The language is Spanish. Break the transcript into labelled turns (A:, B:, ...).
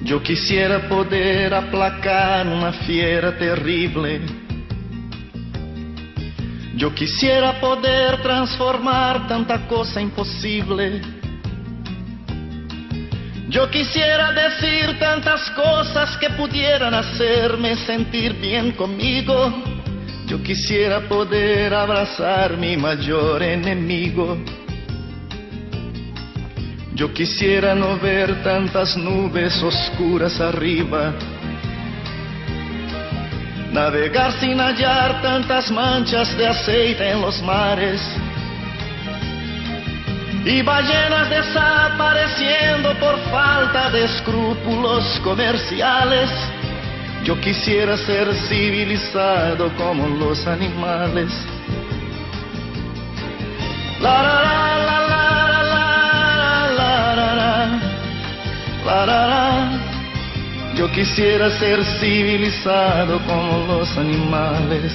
A: Yo quisiera poder aplacar una fiera terrible. Yo quisiera poder transformar tanta cosa imposible. Yo quisiera decir tantas cosas que pudieran hacerme sentir bien conmigo. Yo quisiera poder abrazar mi mayor enemigo. Yo quisiera no ver tantas nubes oscuras arriba, navegar sin hallar tantas manchas de aceite en los mares, y ballenas desapareciendo por falta de escrúpulos comerciales. Yo quisiera ser civilizado como los animales. La la la la la la la la la la la. Yo quisiera ser civilizado como los animales.